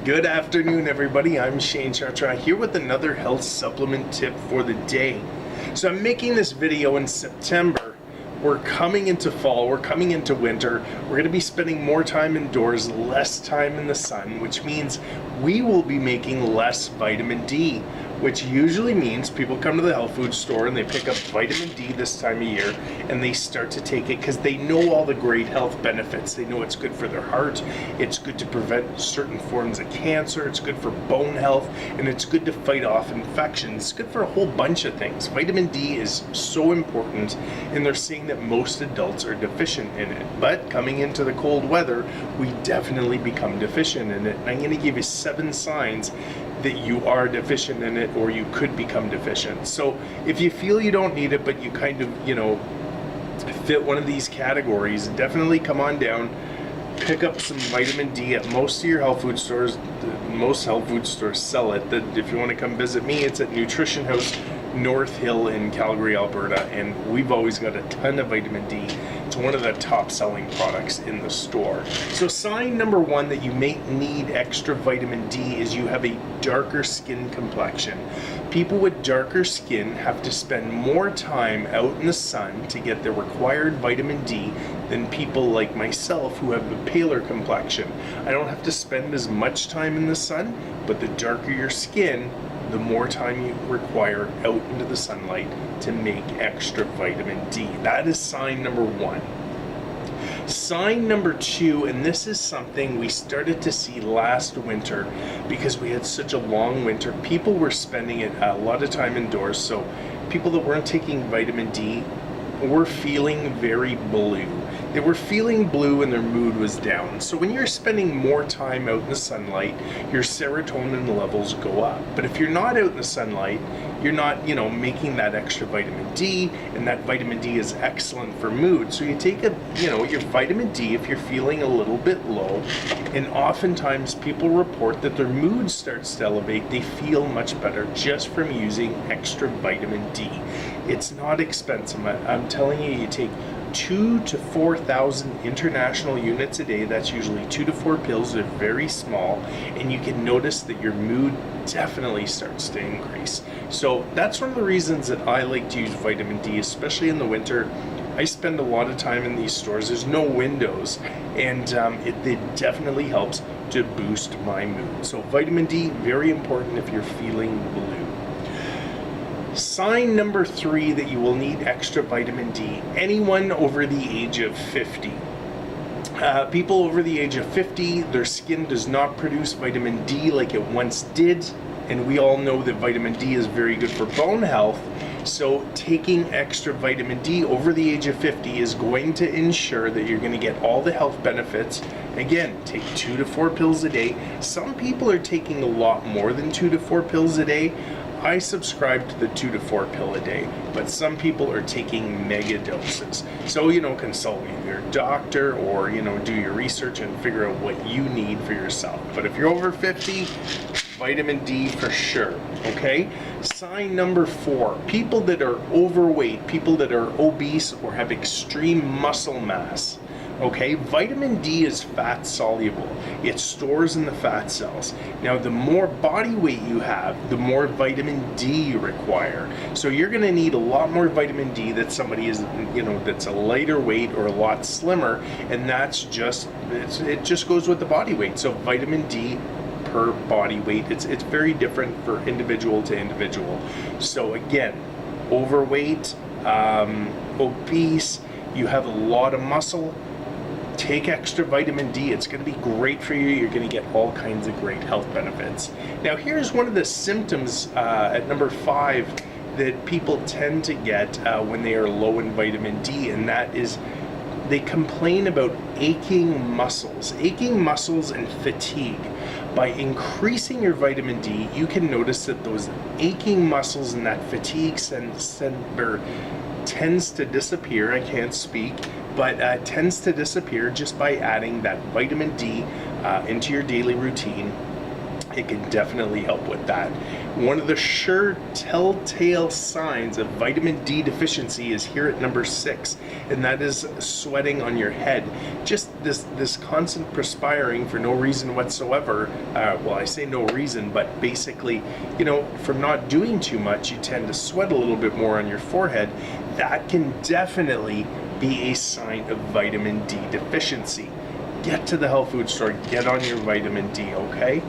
Good afternoon, everybody. I'm Shane Chartrand here with another health supplement tip for the day. So I'm making this video in September. We're coming into fall, we're coming into winter. We're going to be spending more time indoors, less time in the sun, which means we will be making less vitamin D, which usually means people come to the health food store and they pick up vitamin D this time of year and they start to take it because they know all the great health benefits. They know it's good for their heart, it's good to prevent certain forms of cancer, it's good for bone health, and it's good to fight off infections. It's good for a whole bunch of things. Vitamin D is so important, and they're saying that most adults are deficient in it. But coming into the cold weather, we definitely become deficient in it. And I'm going to give you 7 signs that you are deficient in it or you could become deficient. So if you feel you don't need it, but you kind of, fit one of these categories, definitely come on down, pick up some vitamin D at most of your health food stores. Most health food stores sell it. If you want to come visit me, it's at Nutrition House North Hill in Calgary, Alberta, and we've always got a ton of vitamin D. It's one of the top selling products in the store. So sign number 1 that you may need extra vitamin D is you have a darker skin complexion. People with darker skin have to spend more time out in the sun to get the required vitamin D than people like myself who have a paler complexion. I don't have to spend as much time in the sun, but the darker your skin, the more time you require out into the sunlight to make extra vitamin D. That is sign number 1. Sign number 2, and this is something we started to see last winter because we had such a long winter. People were spending a lot of time indoors, so people that weren't taking vitamin D were feeling very blue. They were feeling blue and their mood was down. So when you're spending more time out in the sunlight, your serotonin levels go up. But if you're not out in the sunlight, you're not, making that extra vitamin D, and that vitamin D is excellent for mood. So you take your vitamin D if you're feeling a little bit low, and oftentimes people report that their mood starts to elevate. They feel much better just from using extra vitamin D. It's not expensive. I'm telling you, you take 2,000 to 4,000 international units a day. That's usually 2 to 4 pills. They're very small, and you can notice that your mood definitely starts to increase. So that's one of the reasons that I like to use vitamin D, especially in the winter. I spend a lot of time in these stores. There's no windows, and it definitely helps to boost my mood. So vitamin D, very important if you're feeling blue. Sign number 3 that you will need extra vitamin D, anyone over the age of 50. People over the age of 50, their skin does not produce vitamin D like it once did, and we all know that vitamin D is very good for bone health. So taking extra vitamin D over the age of 50 is going to ensure that you're going to get all the health benefits. Again, take 2 to 4 pills a day. Some people are taking a lot more than 2 to 4 pills a day. I subscribe to the 2 to 4 pill a day, but some people are taking mega doses. So, consult with your doctor or, do your research and figure out what you need for yourself. But if you're over 50, vitamin D for sure, okay? Sign number 4, people that are overweight, people that are obese or have extreme muscle mass. Okay, vitamin D is fat soluble. It stores in the fat cells. Now, the more body weight you have, the more vitamin D you require. So you're going to need a lot more vitamin D that somebody is, that's a lighter weight or a lot slimmer, and that's it just goes with the body weight. So vitamin D per body weight, it's very different for individual to individual. So again, overweight, obese, you have a lot of muscle, take extra vitamin D. It's going to be great for you. You're going to get all kinds of great health benefits. Now, here's one of the symptoms at number 5 that people tend to get when they are low in vitamin D, and that is they complain about aching muscles and fatigue. By increasing your vitamin D, you can notice that those aching muscles and that fatigue tends to disappear. I can't speak, but tends to disappear just by adding that vitamin D into your daily routine. it can definitely help with that. One of the sure telltale signs of vitamin D deficiency is here at number 6, and that is sweating on your head. Just this constant perspiring for no reason whatsoever. Well, I say no reason, but basically, you know, from not doing too much, you tend to sweat a little bit more on your forehead. That can definitely be a sign of vitamin D deficiency. Get to the health food store, get on your vitamin D, okay?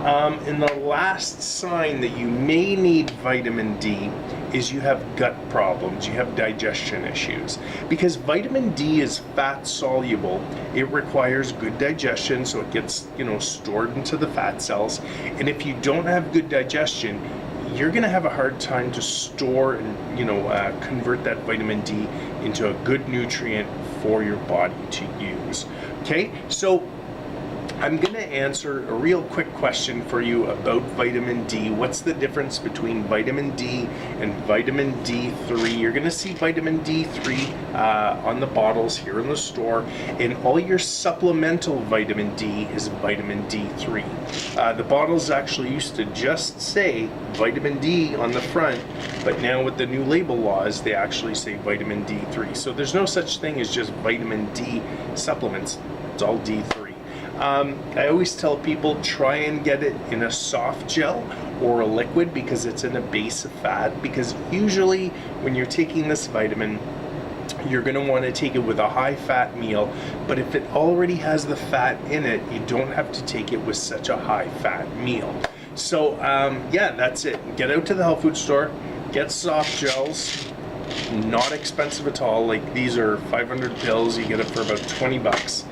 And the last sign that you may need vitamin D is you have gut problems, you have digestion issues. Because vitamin D is fat soluble, it requires good digestion, so it gets, you know, stored into the fat cells. And if you don't have good digestion, you're going to have a hard time to store and, you know, convert that vitamin D into a good nutrient for your body to use. Okay, so I'm going to answer a real quick question for you about vitamin D. What's the difference between vitamin D and vitamin D3? You're going to see vitamin D3 on the bottles here in the store, and all your supplemental vitamin D is vitamin D3. The bottles actually used to just say vitamin D on the front, but now with the new label laws, they actually say vitamin D3. So there's no such thing as just vitamin D supplements. It's all D3. I always tell people try and get it in a soft gel or a liquid because it's in a base of fat, because usually when you're taking this vitamin, you're going to want to take it with a high fat meal, but if it already has the fat in it, you don't have to take it with such a high fat meal. So yeah, that's it. Get out to the health food store, get soft gels, not expensive at all. Like these are 500 pills, you get it for about 20 bucks.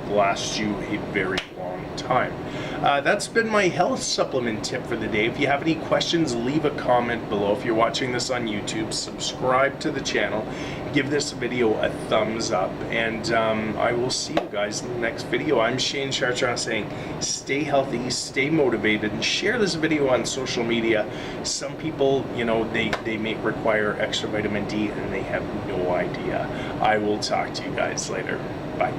Last you a very long time. That's been my health supplement tip for the day. If you have any questions, leave a comment below. If you're watching this on YouTube, subscribe to the channel, give this video a thumbs up, and I will see you guys in the next video. I'm Shane Chartrand saying stay healthy, stay motivated, and share this video on social media. Some people, you know, they may require extra vitamin D and they have no idea. I will talk to you guys later. Bye.